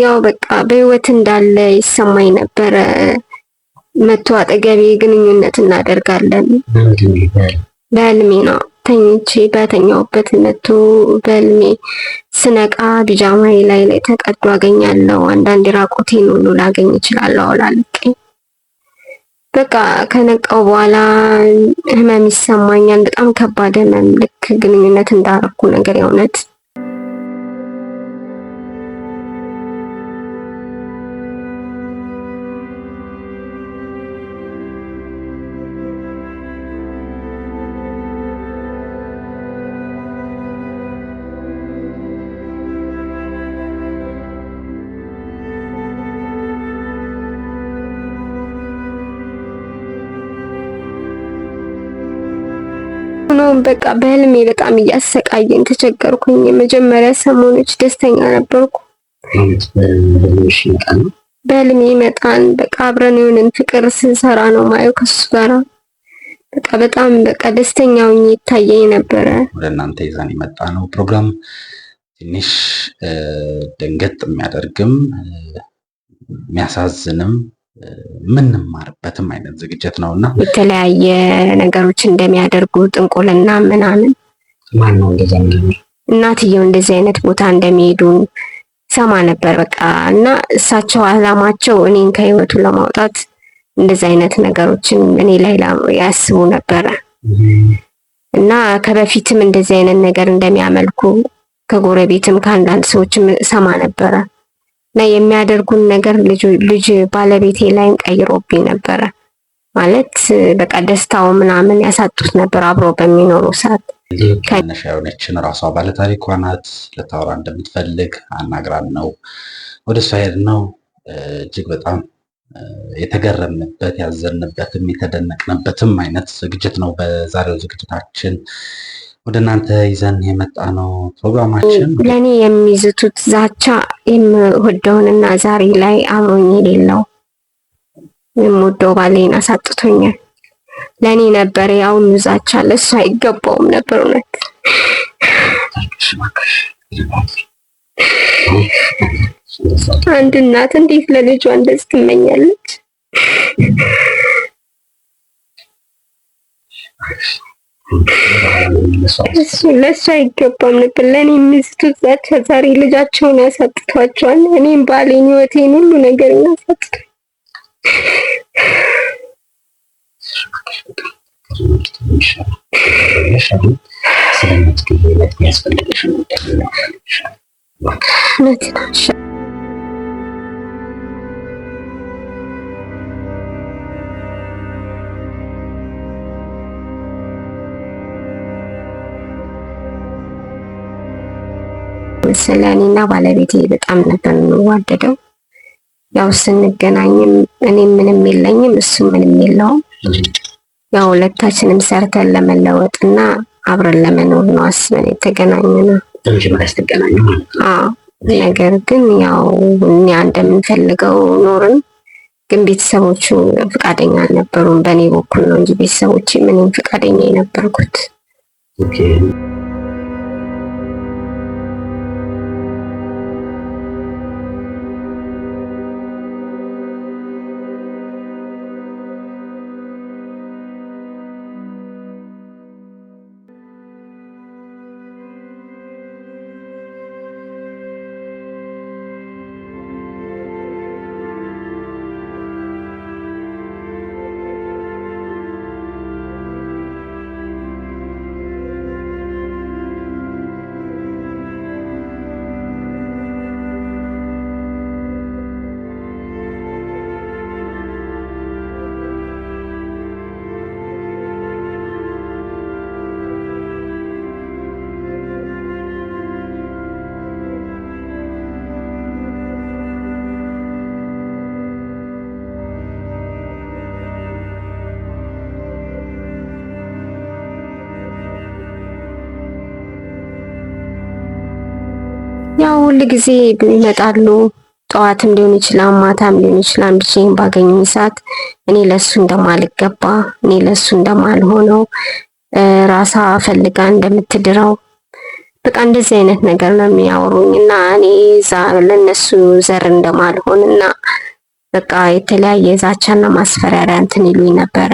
ያው በቃ በህይወት እንዳለ ይሰማኝ ነበረ። መቶ አጠገቤ ግንኙነት እናደርጋለን። በህልሜ ነው ተኝቼ በተኛውበት መቶ በህልሜ ስነቃ ቢጃማዬ ላይ ተቀዶ አገኛለሁ። አንዳንዴ ራቆቴን ሁሉ ላገኝ እችላለሁ አውላልቄ። በቃ ከነቃው በኋላ ህመም ይሰማኛል፣ በጣም ከባድ ህመም፣ ልክ ግንኙነት እንዳረኩ ነገር የእውነት ነው። በቃ በህልሜ በጣም እያሰቃየኝ ተቸገርኩኝ። የመጀመሪያ ሰሞኖች ደስተኛ ነበርኩ። በህልሜ ይመጣል። በቃ አብረን የሆነን ፍቅር ስንሰራ ነው ማየው ከሱ ጋራ። በቃ በጣም በቃ ደስተኛ ሆኜ ይታየኝ ነበረ። ወደ እናንተ ይዘን የመጣ ነው ፕሮግራም ትንሽ ደንገጥ የሚያደርግም የሚያሳዝንም ምንማርበትም አይነት ዝግጅት ነውና የተለያየ ነገሮች እንደሚያደርጉ ጥንቆልና ምናምን ማን ነው እንደዛ እንደሚል እናትየው እንደዚህ አይነት ቦታ እንደሚሄዱ ሰማ ነበር። በቃ እና እሳቸው አላማቸው እኔን ከህይወቱ ለማውጣት እንደዚህ አይነት ነገሮችን እኔ ላይ ያስቡ ነበረ እና ከበፊትም እንደዚህ አይነት ነገር እንደሚያመልኩ ከጎረቤትም ከአንዳንድ ሰዎችም ሰማ ነበረ እና የሚያደርጉን ነገር ልጅ ባለቤቴ ላይ ቀይሮብኝ ነበረ። ማለት በቃ ደስታው ምናምን ያሳጡት ነበር አብሮ በሚኖሩ ሰዓት። ከነሻ የሆነችን ራሷ ባለታሪኳ ናት። ልታወራ እንደምትፈልግ አናግራን ነው ወደ እሷ ሄድነው። እጅግ በጣም የተገረምንበት ያዘንበትም የተደነቅንበትም አይነት ዝግጅት ነው በዛሬው ዝግጅታችን ወደ እናንተ ይዘን የመጣ ነው ፕሮግራማችን። ለኔ የሚዝቱት ዛቻ የምወደውንና ዛሬ ላይ አብሮኝ የሌለው የምወደው ባሌን አሳጥቶኛል። ለኔ ነበር ያው ዛቻ፣ ለሱ አይገባውም ነበር። እውነት አንድ እናት እንዴት ለልጇ እንደዚህ ትመኛለች? ለሱ አይገባም ነበር። ለኔ የሚዝቱት ዛቻ ዛሬ ልጃቸውን ያሳጥቷቸዋል። እኔም ባሌን ህይወቴን ሁሉ ነገር ያሳጥቷል። ስለ እኔና ባለቤቴ በጣም ነበር የምንዋደደው። ያው ስንገናኝም እኔም ምንም የለኝም እሱ ምንም የለውም። ያው ሁለታችንም ሰርተን ለመለወጥና አብረን ለመኖር ነው አስበን የተገናኘነው። ነገር ግን ያው እኛ እንደምንፈልገው ኖርን። ግን ቤተሰቦቹ ፍቃደኛ አልነበሩም። በእኔ በኩል ነው እንጂ ቤተሰቦቼ ምንም ፍቃደኛ የነበርኩት። ያው ሁሉ ጊዜ ይመጣሉ። ጠዋትም ሊሆን ይችላል ማታም ሊሆን ይችላል። ብቻዬን ባገኙኝ ሰዓት እኔ ለሱ እንደማልገባ እኔ ለሱ እንደማልሆነው ራሳ ፈልጋ እንደምትድረው በቃ እንደዚህ አይነት ነገር ነው የሚያወሩኝ እና እኔ እዛ ለነሱ ዘር እንደማልሆን እና በቃ የተለያየ ዛቻና ማስፈራሪያ እንትን ይሉኝ ነበረ።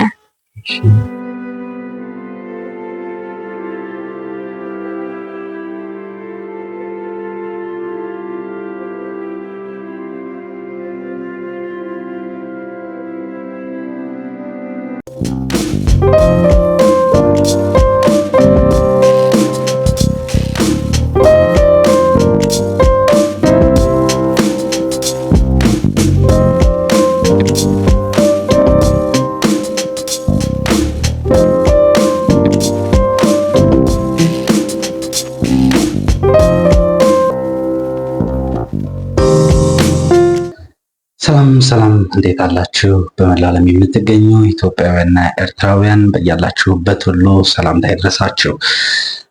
ሰላም እንዴት አላችሁ? በመላው ዓለም የምትገኙ ኢትዮጵያውያንና ኤርትራውያን በያላችሁበት ሁሉ ሰላምታ ይድረሳችሁ።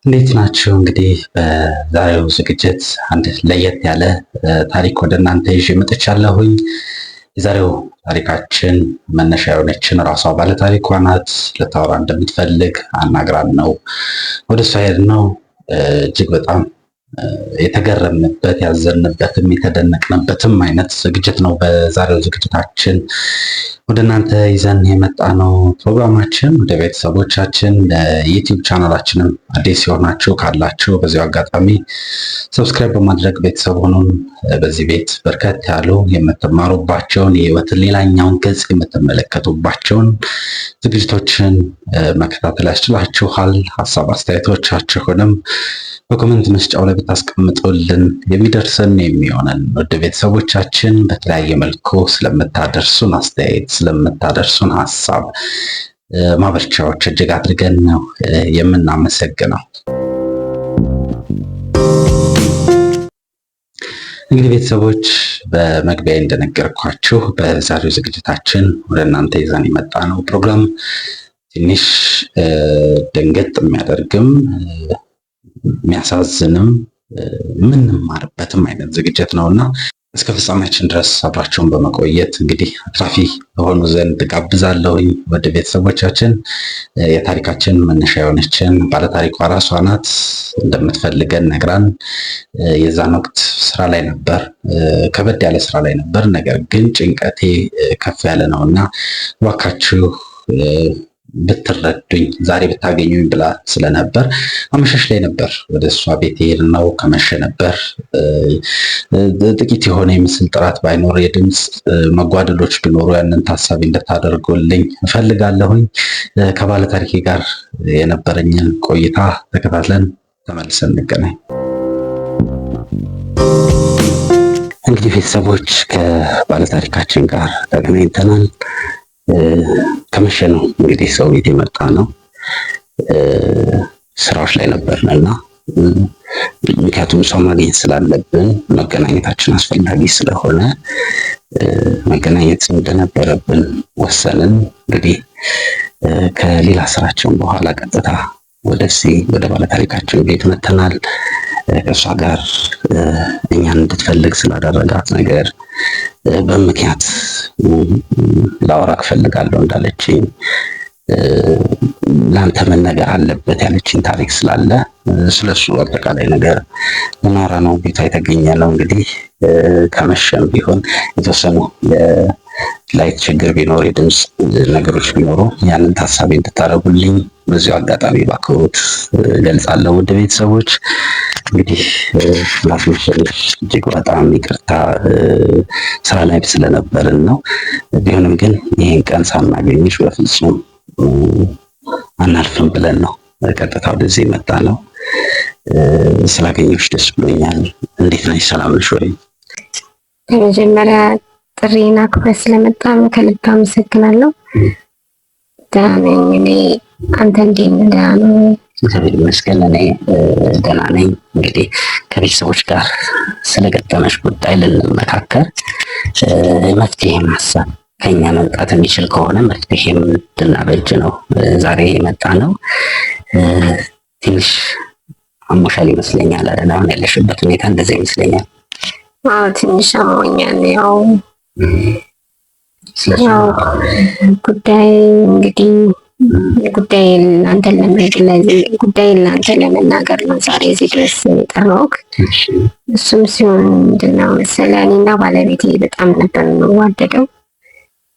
እንዴት ናችሁ? እንግዲህ በዛሬው ዝግጅት አንድ ለየት ያለ ታሪክ ወደ እናንተ ይዤ መጥቻለሁኝ። የዛሬው ታሪካችን መነሻ የሆነችን ራሷ ባለታሪኳ ናት። ልታወራ እንደምትፈልግ አናግራን ነው ወደ እሷ ሄድነው። እጅግ በጣም የተገረምንበት ያዘንበትም የተደነቅንበትም አይነት ዝግጅት ነው በዛሬው ዝግጅታችን ወደ እናንተ ይዘን የመጣ ነው። ፕሮግራማችን ወደ ቤተሰቦቻችን ለዩቲዩብ ቻናላችንም አዲስ የሆናችሁ ካላችሁ በዚሁ አጋጣሚ ሰብስክራይብ በማድረግ ቤተሰብ ሆኑን። በዚህ ቤት በርከት ያሉ የምትማሩባቸውን የህይወትን ሌላኛውን ገጽ የምትመለከቱባቸውን ዝግጅቶችን መከታተል ያስችላችኋል። ሀሳብ አስተያየቶቻችሁንም በኮሜንት መስጫው ላይ ብታስቀምጡልን የሚደርሰን የሚሆነን ወደ ቤተሰቦቻችን በተለያየ መልኩ ስለምታደርሱን አስተያየት ስለምታደርሱን ሀሳብ ማበርቻዎች እጅግ አድርገን ነው የምናመሰግነው። እንግዲህ ቤተሰቦች በመግቢያ እንደነገርኳችሁ በዛሬው ዝግጅታችን ወደ እናንተ ይዘን የመጣ ነው ፕሮግራም ትንሽ ደንገጥ የሚያደርግም የሚያሳዝንም የምንማርበትም አይነት ዝግጅት ነውና እስከ ፍጻሜያችን ድረስ አብራችሁን በመቆየት እንግዲህ አትራፊ የሆኑ ዘንድ ጋብዛለሁኝ። ወደ ቤተሰቦቻችን የታሪካችን መነሻ የሆነችን ባለታሪኳ ራሷ ናት። እንደምትፈልገን ነግራን የዛን ወቅት ስራ ላይ ነበር፣ ከበድ ያለ ስራ ላይ ነበር። ነገር ግን ጭንቀቴ ከፍ ያለ ነውና እባካችሁ ብትረዱኝ ዛሬ ብታገኙኝ ብላ ስለነበር አመሻሽ ላይ ነበር ወደ እሷ ቤት የሄድነው። ከመሸ ነበር። ጥቂት የሆነ የምስል ጥራት ባይኖር የድምፅ መጓደሎች ቢኖሩ ያንን ታሳቢ እንድታደርጉልኝ እፈልጋለሁኝ። ከባለ ታሪኬ ጋር የነበረኝን ቆይታ ተከታትለን ተመልሰን እንገናኝ። እንግዲህ ቤተሰቦች ከባለታሪካችን ጋር ተገናኝተናል። ከመሸ ነው እንግዲህ ሰው ቤት የመጣ ነው። ስራዎች ላይ ነበርን እና ምክንያቱም ሰው ማግኘት ስላለብን መገናኘታችን አስፈላጊ ስለሆነ መገናኘት እንደነበረብን ወሰንን። እንግዲህ ከሌላ ስራችን በኋላ ቀጥታ ወደ ባለታሪካችን ቤት መተናል። ከእሷ ጋር እኛን እንድትፈልግ ስላደረጋት ነገር በምክንያት ላወራክ እፈልጋለሁ እንዳለችኝ ለአንተ መነገር አለበት ያለችኝ ታሪክ ስላለ ስለሱ አጠቃላይ ነገር ልናወራ ነው ቤቷ የተገኘ ነው። እንግዲህ ከመሸም ቢሆን የተወሰኑ የላይት ችግር ቢኖር የድምፅ ነገሮች ቢኖሩ ያንን ታሳቢ እንድታደርጉልኝ በዚሁ አጋጣሚ በአክብሮት ገልጻለሁ። ውድ ቤተሰቦች እንግዲህ ላስመሸልሽ እጅግ በጣም ይቅርታ፣ ስራ ላይ ስለነበርን ነው። ቢሆንም ግን ይህን ቀን ሳናገኝሽ በፍጹም አናልፍም ብለን ነው ቀጥታ ወደዚህ የመጣ ነው። ስላገኘሽ ደስ ብሎኛል። እንዴት ነሽ? ሰላም ነሽ ወይ? በመጀመሪያ ጥሪና አክብረህ ስለመጣ ከልብ አመሰግናለሁ። ደህና ነኝ እኔ። አንተ እንዴት ነህ? ደህና ነው? እግዚአብሔር ይመስገን እኔ ደህና ነኝ። እንግዲህ ከቤተሰቦች ጋር ስለገጠመሽ ጉዳይ ልንመካከር መፍትሄ ማሰብ ከኛ መምጣት የሚችል ከሆነ መፍትሄም እንድናበጅ ነው ዛሬ የመጣ ነው። ትንሽ አሞሻል ይመስለኛል አይደል? አሁን ያለሽበት ሁኔታ እንደዛ ይመስለኛል። አዎ ትንሽ አሞኛል። ያው ጉዳይ እንግዲህ ጉዳይን ለአንተ ለመናገር ነው ዛሬ እዚህ ድረስ የጠራሁት። እሱም ሲሆን ምንድነው መሰለህ እኔና ባለቤቴ በጣም ነበር የምንዋደደው።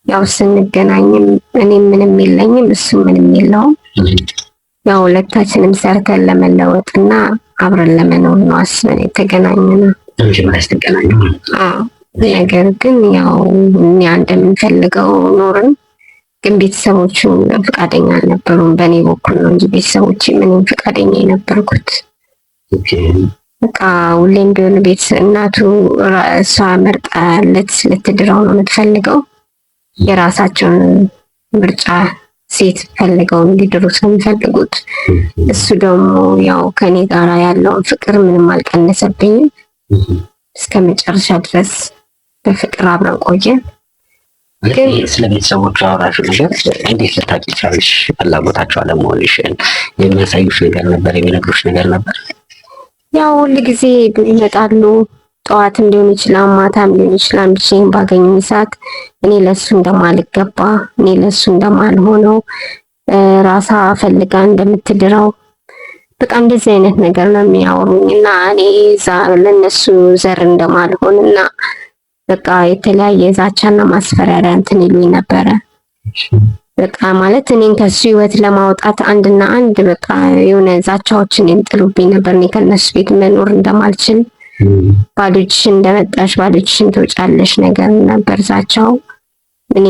ያው ስንገናኝም እኔም ምንም የለኝም እሱም ምንም የለውም። ያው ሁለታችንም ሰርተን ለመለወጥና አብረን ለመኖር ነው አስበን የተገናኘነው። ነገር ግን ያው እኛ እንደምንፈልገው ኖርን። ግን ቤተሰቦቹ ፈቃደኛ አልነበሩም። በእኔ በኩል ነው እንጂ ቤተሰቦቼ ምንም ፈቃደኛ የነበርኩት። በቃ ሁሌም ቢሆን እናቱ እሷ መርጣለት ልትድረው ነው የምትፈልገው። የራሳቸውን ምርጫ ሴት ፈልገው እንዲድሩት ነው የሚፈልጉት። እሱ ደግሞ ያው ከኔ ጋር ያለውን ፍቅር ምንም አልቀነሰብኝም። እስከ መጨረሻ ድረስ በፍቅር አብረን ቆየን። ግን ስለ ቤተሰቦቹ አወራሽ ነገር እንዴት ልታውቂ ቻልሽ? ፍላጎታቸው አለመሆንሽን የሚያሳዩሽ ነገር ነበር? የሚነግሩሽ ነገር ነበር? ያው ሁል ጊዜ ይመጣሉ። ጠዋትም ሊሆን ይችላል፣ ማታም ሊሆን ይችላል። ብቻዬን ባገኙኝ ሰዓት እኔ ለሱ እንደማልገባ፣ እኔ ለሱ እንደማልሆነው፣ ራሳ ፈልጋ እንደምትድረው በቃ እንደዚህ አይነት ነገር ነው የሚያወሩኝ እና እኔ ለነሱ ዘር እንደማልሆን እና በቃ የተለያየ ዛቻና ማስፈራሪያ እንትን ይሉኝ ነበረ። በቃ ማለት እኔን ከሱ ህይወት ለማውጣት አንድና አንድ በቃ የሆነ ዛቻዎችን ይጥሉብኝ ነበር። እኔ ከነሱ ቤት መኖር እንደማልችል፣ ባዶ እጅሽን እንደመጣሽ ባዶ እጅሽን ትወጫለሽ ነገር ነበር ዛቻው። እኔ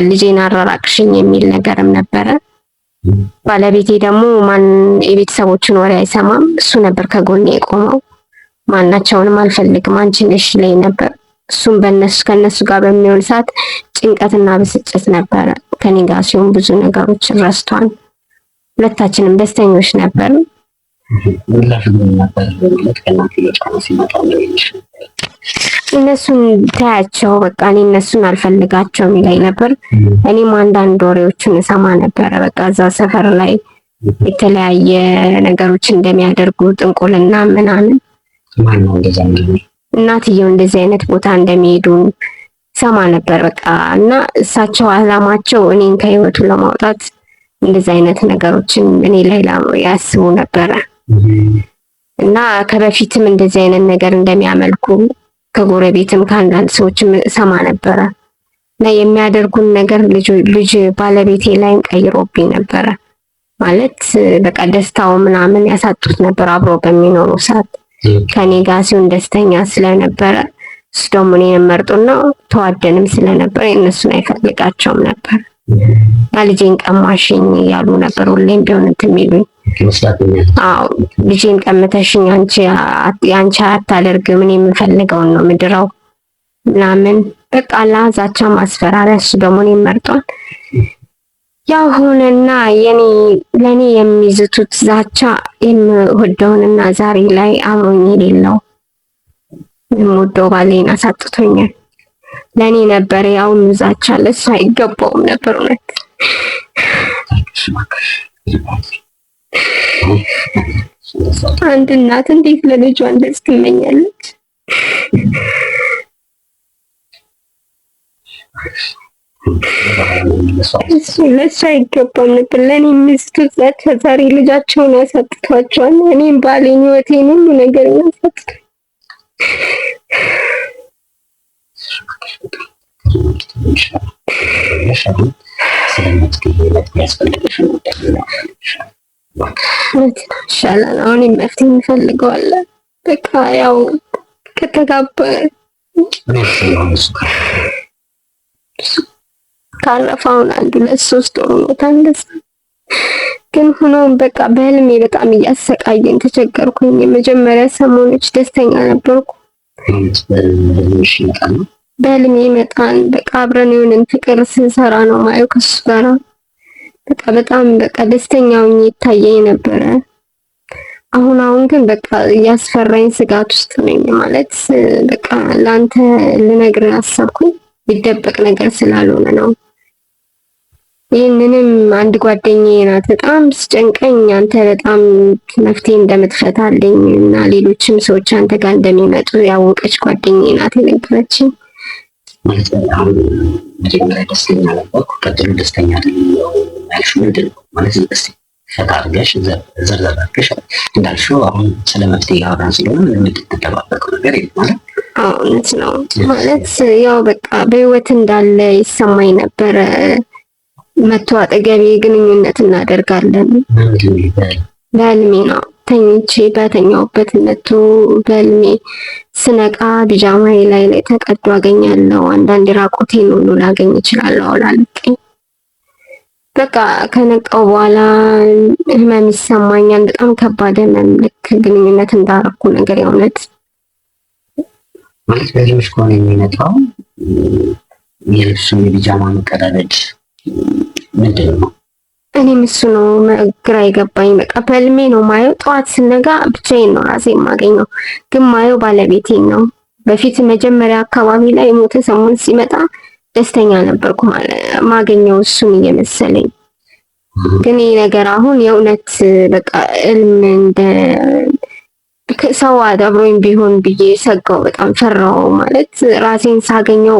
ልጄን አራራቅሽኝ የሚል ነገርም ነበረ። ባለቤቴ ደግሞ የቤተሰቦችን ወሬ አይሰማም። እሱ ነበር ከጎኔ የቆመው። ማናቸውንም አልፈልግም አንቺ ነሽ ላይ ነበር። እሱም ከነሱ ጋር በሚሆን ሰዓት ጭንቀትና ብስጭት ነበረ። ከኔ ጋር ሲሆን ብዙ ነገሮችን ረስቷል። ሁለታችንም ደስተኞች ነበር። እነሱን ታያቸው በቃ እኔ እነሱን አልፈልጋቸውም ይለኝ ነበር። እኔም አንዳንድ ወሬዎችን እሰማ ነበረ። በቃ እዛ ሰፈር ላይ የተለያየ ነገሮች እንደሚያደርጉ ጥንቁልና ምናምን እናትየው እንደዚህ አይነት ቦታ እንደሚሄዱ ሰማ ነበር። በቃ እና እሳቸው አላማቸው እኔን ከህይወቱ ለማውጣት እንደዚህ አይነት ነገሮችን እኔ ላይ ያስቡ ነበረ እና ከበፊትም እንደዚህ አይነት ነገር እንደሚያመልኩ ከጎረቤትም ከአንዳንድ ሰዎችም ሰማ ነበረ እና የሚያደርጉን ነገር ልጅ ባለቤቴ ላይም ቀይሮብኝ ነበረ። ማለት በቃ ደስታው ምናምን ያሳጡት ነበር። አብሮ በሚኖሩ ሰዓት ከኔ ጋር ሲሆን ደስተኛ ስለነበረ እሱ ደግሞ እኔን መርጦና ተዋደንም ስለነበር እነሱን አይፈልጋቸውም ነበር። ልጄን ቀማሽኝ ያሉ ነበር ሁሌም ቢሆን እንትን የሚሉኝ። አዎ ልጄን ቀምተሽኝ አንቺ አታደርግም፣ እኔ የምፈልገውን ነው ምድራው ምናምን በቃ ዛቻ ማስፈራሪያ። እሱ ደግሞ እኔን መርጧል። ያው ሆነና ለኔ የሚዝቱት ዛቻ የምወደውንና ዛሬ ላይ አብሮኝ የሌለው የምወደው ባሌን አሳጥቶኛል። ለኔ ነበር ያው ዛቻ፣ ለሱ አይገባውም ነበር። እውነት አንድ እናት እንዴት ለልጇ እንደዚህ ትመኛለች? እሱ ለሱ አይገባም ነበር። ለኔ የሚዝቱት ዛቻ ዛሬ ልጃቸውን አሳጥቷቸዋል። እኔም ባሌን ህይወቴን ሁሉ ነገር ያሳጥቷል። ይሻላል። አሁን መፍትሄ እንፈልገዋለን። በቃ ያው ከተጋባ ካረፋውን 1-2-3 ወር ሆኖታል። ግን ሆኖም በቃ በህልሜ በጣም እያሰቃየኝ ተቸገርኩኝ። የመጀመሪያ ሰሞኖች ደስተኛ ነበርኩ። በህልሜ ይመጣል። በቃ አብረን የሆነን ፍቅር ስንሰራ ነው ማየው ከሱ ጋር በቃ በጣም በቃ ደስተኛ ሆኜ ይታየኝ ነበረ። አሁን ግን በቃ እያስፈራኝ ስጋት ውስጥ ነኝ። ማለት በቃ ላንተ ልነግርህ አሰብኩኝ የሚደበቅ ነገር ስላልሆነ ነው። ይህንንም አንድ ጓደኛዬ ናት በጣም ስጨንቀኝ አንተ በጣም መፍትሄ እንደምትፈታልኝ እና ሌሎችም ሰዎች አንተ ጋር እንደሚመጡ ያወቀች ጓደኛዬ ናት የነገረችኝ። ማለት አሁን መጀመሪያ ደስተኛ ነበርኩ፣ ቀጥሎ ደስተኛ አይደለም ያልሽው ምንድን ነው ማለት እስኪ ፈታ አድርገሽ ዘርዘር አድርገሽ እንዳልሽው አሁን ስለ መፍትሄ ያወራን ስለሆነ ምንም የምትጠባበቀው ነገር የለም ማለት እውነት ነው ማለት ያው በቃ በህይወት እንዳለ ይሰማኝ ነበረ። መቶ አጠገቤ ግንኙነት እናደርጋለን በህልሜ ነው ተኝቼ በተኛሁበት መቶ በህልሜ ስነቃ ቢጃማዬ ላይ ተቀዶ አገኛለሁ። አንዳንድ ራቆቴን ሁሉ ላገኝ እችላለሁ አውላልቄ። በቃ ከነቃው በኋላ ህመም ይሰማኛል፣ በጣም ከባድ ህመም፣ ልክ ግንኙነት እንዳረኩ ነገር የእውነት ማለት በህልምሽ ከሆነ የሚመጣው የልብሱን የቢጃማ መቀዳደድ ምንድን ነው? እኔም እሱ ነው ግራ የገባኝ። በቃ በህልሜ ነው ማየው። ጠዋት ስነጋ ብቻዬን ነው ራሴ የማገኘው፣ ግን ማየው ባለቤቴን ነው። በፊት መጀመሪያ አካባቢ ላይ የሞተ ሰሞን ሲመጣ ደስተኛ ነበርኩ ማገኘው እሱን እየመሰለኝ። ግን ይህ ነገር አሁን የእውነት በቃ ህልም እንደ ሰው አብሮኝ ቢሆን ብዬ ሰጋው፣ በጣም ፈራው። ማለት ራሴን ሳገኘው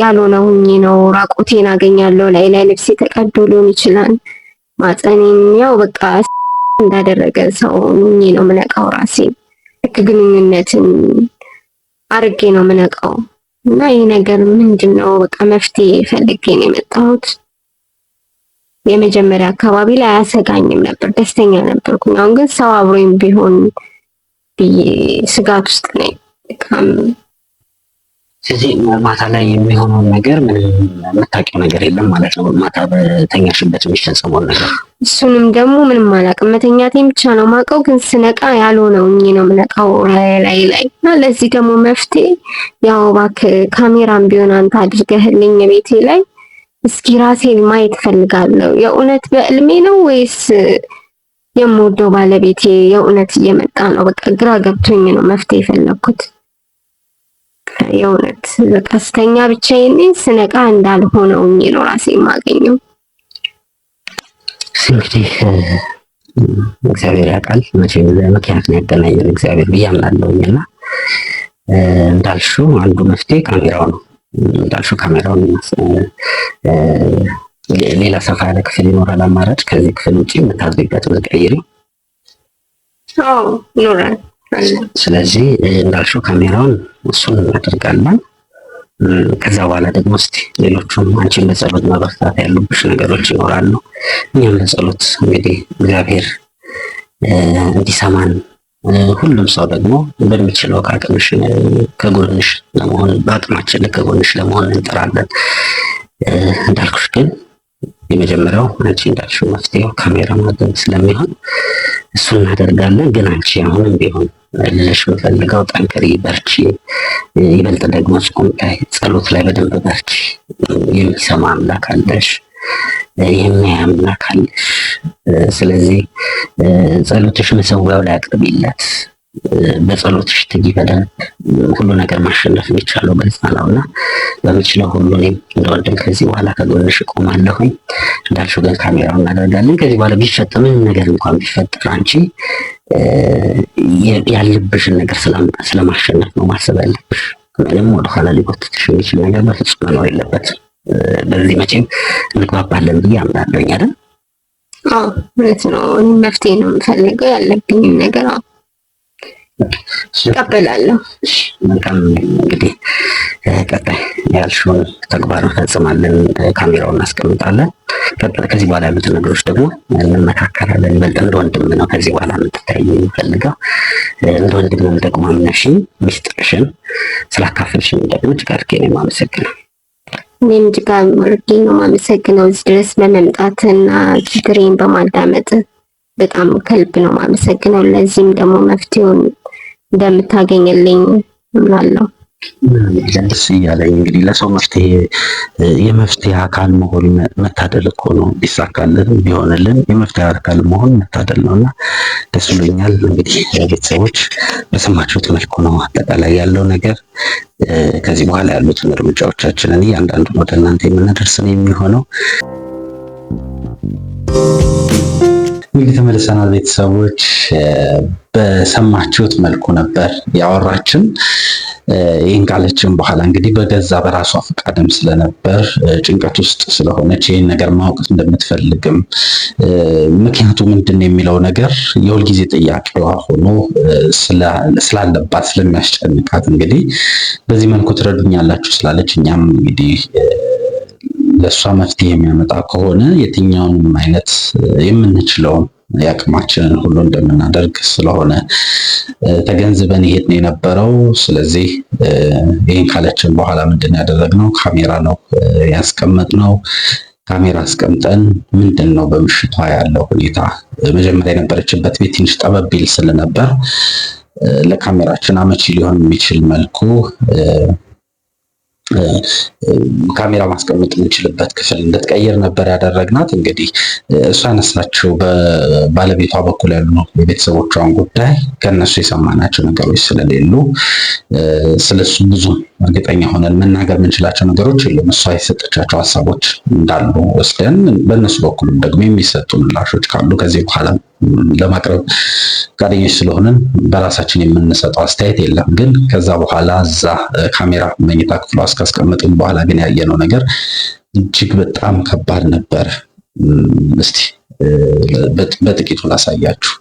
ያልሆነ ሁኜ ነው። ራቆቴን አገኛለሁ፣ ላይ ልብሴ ተቀዶ ሊሆን ይችላል። ማጸኔን ያው በቃ እንዳደረገ ሰው ሁኜ ነው ምነቃው። ራሴን ልክ ግንኙነትን አርጌ ነው ምነቃው። እና ይህ ነገር ምንድነው? በቃ መፍትሄ ፈልጌ ነው የመጣሁት። የመጀመሪያ አካባቢ ላይ አያሰጋኝም ነበር፣ ደስተኛ ነበርኩኝ። አሁን ግን ሰው አብሮኝ ቢሆን ብዬ ስጋት ውስጥ ነኝ። ስለዚህ ማታ ላይ የሚሆነውን ነገር ምንም የምታውቂው ነገር የለም ማለት ነው። ማታ በተኛሽበት የሚፈጸመውን ነገር እሱንም ደግሞ ምንም አላውቅም። መተኛቴን ብቻ ነው ማውቀው። ግን ስነቃ ያልሆነው ነው የምነቃው ላይ እና ለዚህ ደግሞ መፍትሄ ያው እባክህ ካሜራም ቢሆን አንተ አድርገህልኝ ቤቴ ላይ እስኪ ራሴን ማየት ፈልጋለሁ። የእውነት በህልሜ ነው ወይስ የምወደው ባለቤቴ የእውነት እየመጣ ነው? በቃ ግራ ገብቶኝ ነው መፍትሄ የፈለኩት። የእውነት በቃ ስተኛ ብቻዬን ስነቃ እንዳልሆነው ነው ራሴ የማገኘው። እንግዲህ እግዚአብሔር ያውቃል መቼም ምክንያት ነው ያገናኘን እግዚአብሔር ብዬ አምናለሁኝ። እና እንዳልሽው አንዱ መፍትሄ ካሜራው ነው። እንዳልሽው ካሜራውን ሌላ ሰፋ ያለ ክፍል ይኖራል አማራጭ ከዚህ ክፍል ውጭ የምታዝቢበት ብትቀይሪ? አዎ ይኖራል። ስለዚህ እንዳልሽው ካሜራውን እሱን እናደርጋለን። ከዛ በኋላ ደግሞ እስቲ ሌሎቹም አንቺን በጸሎት መበርታት ያሉብሽ ነገሮች ይኖራሉ። እኛም በጸሎት እንግዲህ እግዚአብሔር እንዲሰማን ሁሉም ሰው ደግሞ በሚችለው ከአቅምሽ ከጎንሽ ለመሆን በአቅማችን ከጎንሽ ለመሆን እንጥራለን። እንዳልኩሽ ግን የመጀመሪያው አንቺ እንዳልሽው መፍትሄው ካሜራ ማድረግ ስለሚሆን እሱን እናደርጋለን። ግን አንቺ አሁንም ቢሆን ልልሽ የምፈልገው ጠንክሪ፣ በርቺ። ይበልጥ ደግሞ ጾም ላይ ጸሎት ላይ በደንብ በርቺ። የሚሰማ አምላክ አለሽ፣ የሚያይ አምላክ አለሽ። ስለዚህ ጸሎትሽ መሰዊያው ላይ አቅርቢለት። በጸሎትሽ ትጊ በደንብ። ሁሉ ነገር ማሸነፍ የሚቻለው በዛ ነው እና በምችለው ሁሉ እኔም እንደ ወንድም ከዚህ በኋላ ከጎንሽ እቆማለሁኝ። እንዳልሽው ግን ካሜራውን እናደርጋለን። ከዚህ በኋላ ቢፈጠር ምንም ነገር እንኳን ቢፈጠር አንቺ ያለብሽን ነገር ስለማሸነፍ ነው ማሰብ ያለብሽ። ምንም ወደኋላ ሊጎትትሽ የሚችል ነገር በፍጹም መኖር የለበትም። በዚህ መቼም እንግባባለን ብዬ አምናለሁኝ አይደል? አዎ እውነት ነው። እኔ መፍትሄ ነው የምፈልገው ያለብኝ ነገር። አዎ እቀበላለሁ። መልካም እንግዲህ ቀጣይ ያልሽውን ተግባር እንፈጽማለን። ካሜራውን እናስቀምጣለን። ከዚህ በኋላ ያሉትን ነገሮች ደግሞ እንመካከራለን። ይበልጥ እንደ ወንድም ነው ከዚህ በኋላ የምትታይ የምፈልገው። እንደ ወንድም ደግሞ አምነሽኝ ሚስጥርሽን ስላካፈልሽኝ ደግሞ እጅግ አድርጌ ነው የማመሰግነው። እኔም እጅግ አድርጌ ነው የማመሰግነው እዚህ ድረስ በመምጣትና ችግሬን በማዳመጥ በጣም ከልብ ነው የማመሰግነው። ለዚህም ደግሞ መፍትሄውን እንደምታገኝልኝ እምላለሁ። ደስ እያለኝ እንግዲህ ለሰው መፍትሄ የመፍትሄ አካል መሆን መታደል እኮ ነው። ቢሳካልን ቢሆንልን የመፍትሄ አካል መሆን መታደል ነው እና ደስ ብሎኛል። እንግዲህ ቤተሰቦች በሰማችሁት መልኩ ነው አጠቃላይ ያለው ነገር። ከዚህ በኋላ ያሉትን እርምጃዎቻችንን እያንዳንዱን ወደ እናንተ የምናደርስ ነው የሚሆነው። እንግዲህ ተመልሰናል ቤተሰቦች። በሰማችሁት መልኩ ነበር ያወራችን። ይህን ካለችን በኋላ እንግዲህ በገዛ በራሷ ፈቃድም ስለነበር ጭንቀት ውስጥ ስለሆነች ይህን ነገር ማወቅ እንደምትፈልግም ምክንያቱ ምንድን ነው የሚለው ነገር የሁልጊዜ ጥያቄዋ ሆኖ ስላለባት ስለሚያስጨንቃት እንግዲህ በዚህ መልኩ ትረዱኛላችሁ ስላለች እኛም እንግዲህ ለእሷ መፍትሄ የሚያመጣ ከሆነ የትኛውንም አይነት የምንችለውን የአቅማችንን ሁሉ እንደምናደርግ ስለሆነ ተገንዝበን ይሄድን የነበረው። ስለዚህ ይህን ካለችን በኋላ ምንድን ያደረግነው ካሜራ ነው ያስቀመጥነው። ካሜራ አስቀምጠን ምንድን ነው በምሽቷ ያለው ሁኔታ፣ መጀመሪያ የነበረችበት ቤት ትንሽ ጠበብ ይል ስለነበር ለካሜራችን አመቺ ሊሆን የሚችል መልኩ ካሜራ ማስቀመጥ የምንችልበት ክፍል እንድትቀይር ነበር ያደረግናት። እንግዲህ እሷ ያነሳችው በባለቤቷ በኩል ያሉ የቤተሰቦቿን ጉዳይ ከነሱ የሰማናቸው ነገሮች ስለሌሉ ስለሱ ብዙ እርግጠኛ ሆነን መናገር የምንችላቸው ነገሮች የሉም። እሷ የሰጠቻቸው ሀሳቦች እንዳሉ ወስደን በእነሱ በኩልም ደግሞ የሚሰጡ ምላሾች ካሉ ከዚህ በኋላ ለማቅረብ ፈቃደኞች ስለሆንን በራሳችን የምንሰጠው አስተያየት የለም። ግን ከዛ በኋላ እዛ ካሜራ መኝታ ክፍሏ እስካስቀመጥን በኋላ ግን ያየነው ነገር እጅግ በጣም ከባድ ነበር። እስቲ በጥቂቱ ላሳያችሁ።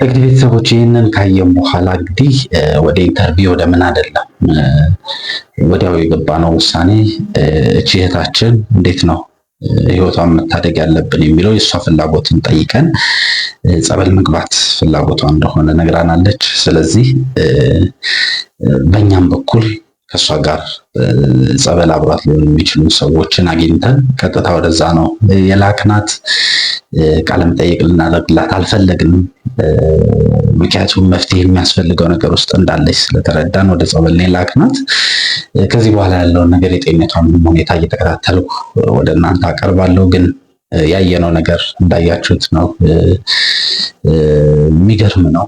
እንግዲህ ቤተሰቦች ይህንን ካየም በኋላ እንግዲህ ወደ ኢንተርቪው ወደ ምን አይደለም ወዲያው የገባነው ውሳኔ እቺ እህታችን እንዴት ነው ህይወቷን መታደግ ያለብን የሚለው የእሷ ፍላጎትን ጠይቀን ጸበል መግባት ፍላጎቷ እንደሆነ ነግራናለች። ስለዚህ በእኛም በኩል ከእሷ ጋር ጸበል አብሯት ሊሆኑ የሚችሉ ሰዎችን አግኝተን ቀጥታ ወደዛ ነው የላክናት። ቃለ መጠይቅ ልናደርግላት አልፈለግንም። ምክንያቱም መፍትሄ የሚያስፈልገው ነገር ውስጥ እንዳለች ስለተረዳን ወደ ጸበል ነው የላክናት። ከዚህ በኋላ ያለውን ነገር የጤንነቷን ሁኔታ እየተከታተልኩ ወደ እናንተ አቀርባለሁ። ግን ያየነው ነገር እንዳያችሁት ነው። የሚገርም ነው።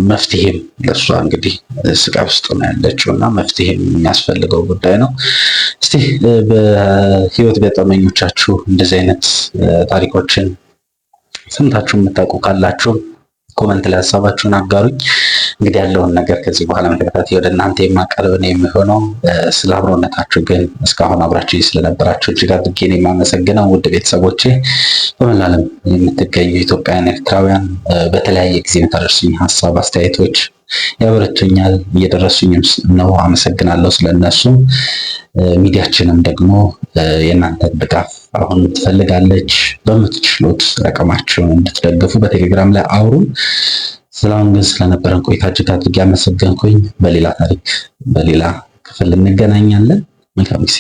መፍትሄም ለእሷ እንግዲህ ስቃይ ውስጥ ነው ያለችው እና መፍትሄም የሚያስፈልገው ጉዳይ ነው። እስቲ በህይወት ገጠመኞቻችሁ እንደዚህ አይነት ታሪኮችን ሰምታችሁ የምታውቁ ካላችሁ ኮመንት ላይ ሀሳባችሁን አጋሩኝ። እንግዲህ ያለውን ነገር ከዚህ በኋላ መተከታተል ወደ እናንተ የማቀርብ ነው የሚሆነው። ስለ አብሮነታችሁ ግን እስካሁን አብራችሁ ስለነበራችሁ እጅግ አድርጌ ነው የማመሰግነው። ውድ ቤተሰቦቼ በመላ ዓለም የምትገኙ ኢትዮጵያውያን፣ ኤርትራውያን በተለያየ ጊዜ የምታደርሱኝ ሀሳብ አስተያየቶች ያበረቱኛል፣ እየደረሱኝም ነው። አመሰግናለሁ ስለነሱ። ሚዲያችንም ደግሞ የእናንተን ድጋፍ አሁን ትፈልጋለች። በምትችሉት አቅማችሁን እንድትደግፉ በቴሌግራም ላይ አውሩን። ስለአሁን ግን ስለነበረን ቆይታ እጅግ አድርጌ አመሰገንኩኝ። በሌላ ታሪክ በሌላ ክፍል እንገናኛለን። መልካም ጊዜ